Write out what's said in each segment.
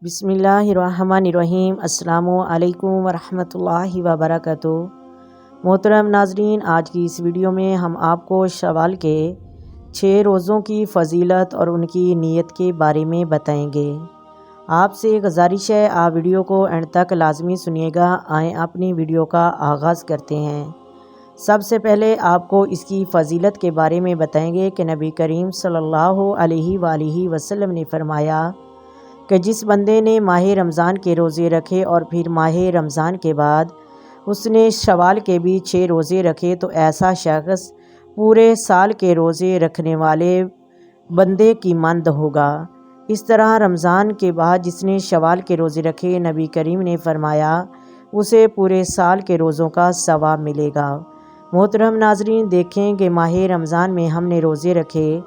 بسم اللہ الرحمن الرحیم۔ السلام علیکم ورحمۃ اللہ وبرکاتہ۔ محترم ناظرین، آج کی اس ویڈیو میں ہم آپ کو شوال کے 6 روزوں کی فضیلت اور ان کی نیت کے بارے میں بتائیں گے۔ آپ سے گزارش ہے آپ ویڈیو کو اینڈ تک لازمی سنیے گا۔ آئیں اپنی ویڈیو کا آغاز کرتے ہیں۔ سب سے پہلے آپ کو اس کی فضیلت کے بارے میں بتائیں گے کہ نبی کریم صلی اللہ علیہ وآلہ وسلم نے فرمایا کہ جس بندے نے ماہ رمضان کے روزے رکھے اور پھر ماہ رمضان کے بعد اس نے شوال کے بھی 6 روزے رکھے تو ایسا شخص پورے سال کے روزے رکھنے والے بندے کی مانند ہوگا۔ اس طرح رمضان کے بعد جس نے شوال کے روزے رکھے، نبی کریم نے فرمایا اسے پورے سال کے روزوں کا ثواب ملے گا۔ محترم ناظرین، دیکھیں کہ ماہ رمضان میں ہم نے روزے رکھے،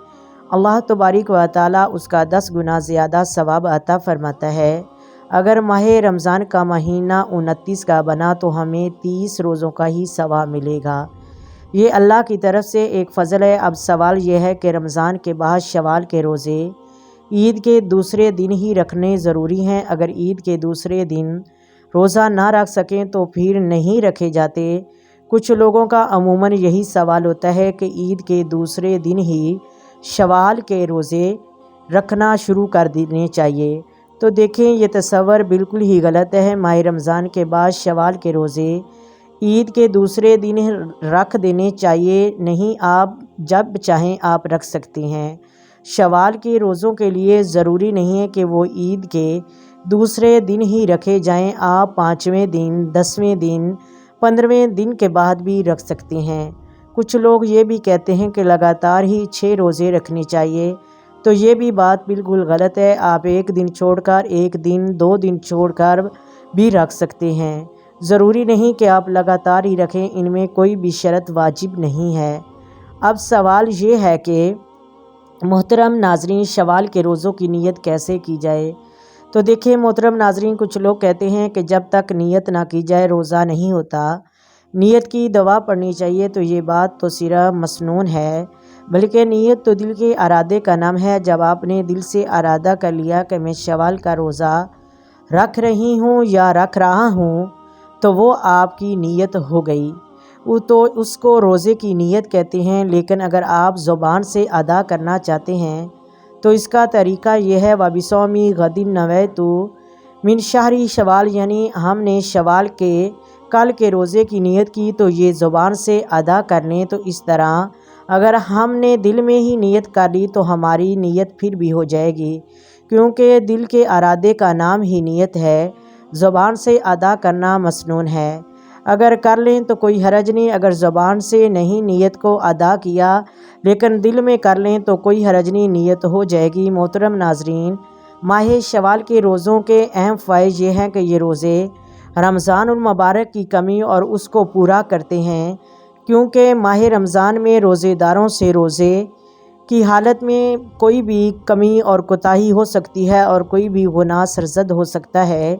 اللہ تبارک و تعالیٰ اس کا 10 گنا زیادہ ثواب عطا فرماتا ہے۔ اگر ماہ رمضان کا مہینہ 29 کا بنا تو ہمیں 30 روزوں کا ہی ثواب ملے گا۔ یہ اللہ کی طرف سے ایک فضل ہے۔ اب سوال یہ ہے کہ رمضان کے بعد شوال کے روزے عید کے دوسرے دن ہی رکھنے ضروری ہیں؟ اگر عید کے دوسرے دن روزہ نہ رکھ سکیں تو پھر نہیں رکھے جاتے؟ کچھ لوگوں کا عموماً یہی سوال ہوتا ہے کہ عید کے دوسرے دن ہی شوال کے روزے رکھنا شروع کر دینے چاہیے۔ تو دیکھیں یہ تصور بالکل ہی غلط ہے۔ ماہ رمضان کے بعد شوال کے روزے عید کے دوسرے دن رکھ دینے چاہیے نہیں، آپ جب چاہیں آپ رکھ سکتے ہیں۔ شوال کے روزوں کے لیے ضروری نہیں ہے کہ وہ عید کے دوسرے دن ہی رکھے جائیں، آپ 5ویں دن، 10ویں دن، 15ویں دن کے بعد بھی رکھ سکتے ہیں۔ کچھ لوگ یہ بھی کہتے ہیں کہ لگاتار ہی 6 روزے رکھنے چاہیے، تو یہ بھی بات بالکل غلط ہے۔ آپ ایک دن چھوڑ کر، ایک دن، 2 دن چھوڑ کر بھی رکھ سکتے ہیں۔ ضروری نہیں کہ آپ لگاتار ہی رکھیں، ان میں کوئی بھی شرط واجب نہیں ہے۔ اب سوال یہ ہے کہ محترم ناظرین، شوال کے روزوں کی نیت کیسے کی جائے؟ تو دیکھیں محترم ناظرین، کچھ لوگ کہتے ہیں کہ جب تک نیت نہ کی جائے روزہ نہیں ہوتا، نیت کی دعا پڑھنی چاہیے، تو یہ بات تو صرف مسنون ہے، بلکہ نیت تو دل کے ارادے کا نام ہے۔ جب آپ نے دل سے ارادہ کر لیا کہ میں شوال کا روزہ رکھ رہی ہوں یا رکھ رہا ہوں، تو وہ آپ کی نیت ہو گئی، وہ تو اس کو روزے کی نیت کہتے ہیں۔ لیکن اگر آپ زبان سے ادا کرنا چاہتے ہیں تو اس کا طریقہ یہ ہے، وَبِصَوْمِ غَدٍ نَوَیْتُ مِنْ شَہْرِ شوال، یعنی ہم نے شوال کے کل کے روزے کی نیت کی تو یہ زبان سے ادا کر لیں۔ تو اس طرح اگر ہم نے دل میں ہی نیت کر لی تو ہماری نیت پھر بھی ہو جائے گی، کیونکہ دل کے ارادے کا نام ہی نیت ہے، زبان سے ادا کرنا مسنون ہے۔ اگر کر لیں تو کوئی حرج نہیں، اگر زبان سے نہیں نیت کو ادا کیا لیکن دل میں کر لیں تو کوئی حرج نہیں، نیت ہو جائے گی۔ محترم ناظرین، ماہ شوال کے روزوں کے اہم فوائد یہ ہیں کہ یہ روزے رمضان المبارک کی کمی اور اس کو پورا کرتے ہیں، کیونکہ ماہ رمضان میں روزے داروں سے روزے کی حالت میں کوئی بھی کمی اور کوتاہی ہو سکتی ہے اور کوئی بھی گناہ سرزد ہو سکتا ہے۔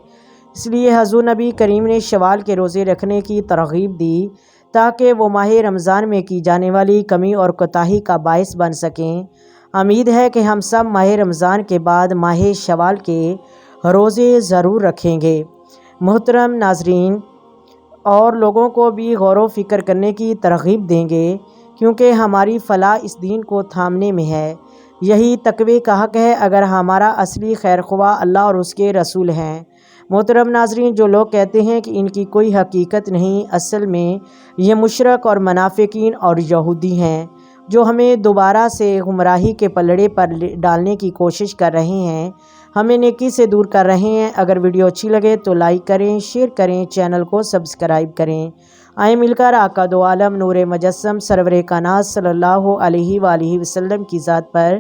اس لیے حضور نبی کریم نے شوال کے روزے رکھنے کی ترغیب دی تاکہ وہ ماہ رمضان میں کی جانے والی کمی اور کوتاہی کا باعث بن سکیں۔ امید ہے کہ ہم سب ماہ رمضان کے بعد ماہ شوال کے روزے ضرور رکھیں گے۔ محترم ناظرین، اور لوگوں کو بھی غور و فکر کرنے کی ترغیب دیں گے، کیونکہ ہماری فلاح اس دین کو تھامنے میں ہے، یہی تقوی کا حق ہے اگر ہمارا اصلی خیر خواہ اللہ اور اس کے رسول ہیں۔ محترم ناظرین، جو لوگ کہتے ہیں کہ ان کی کوئی حقیقت نہیں، اصل میں یہ مشرک اور منافقین اور یہودی ہیں، جو ہمیں دوبارہ سے گمراہی کے پلڑے پر ڈالنے کی کوشش کر رہے ہیں، ہمیں نیکی سے دور کر رہے ہیں۔ اگر ویڈیو اچھی لگے تو لائک کریں، شیئر کریں، چینل کو سبسکرائب کریں۔ آئیں مل کر آقا دو عالم نور مجسم سرور کائنات صلی اللہ علیہ وآلہ وسلم کی ذات پر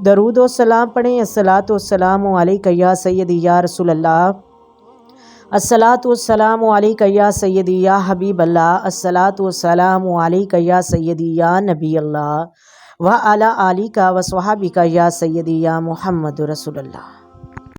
درود و سلام پڑھیں۔ الصلاۃ والسلام علیک یا سیدی یا رسول اللہ، الصلاۃ والسلام علیک یا سیدی یا حبیب اللہ، الصلاۃ والسلام علیک یا سیدی یا نبی اللہ، وعلی آلک وصحبک یا سیدی یا محمد رسول اللہ۔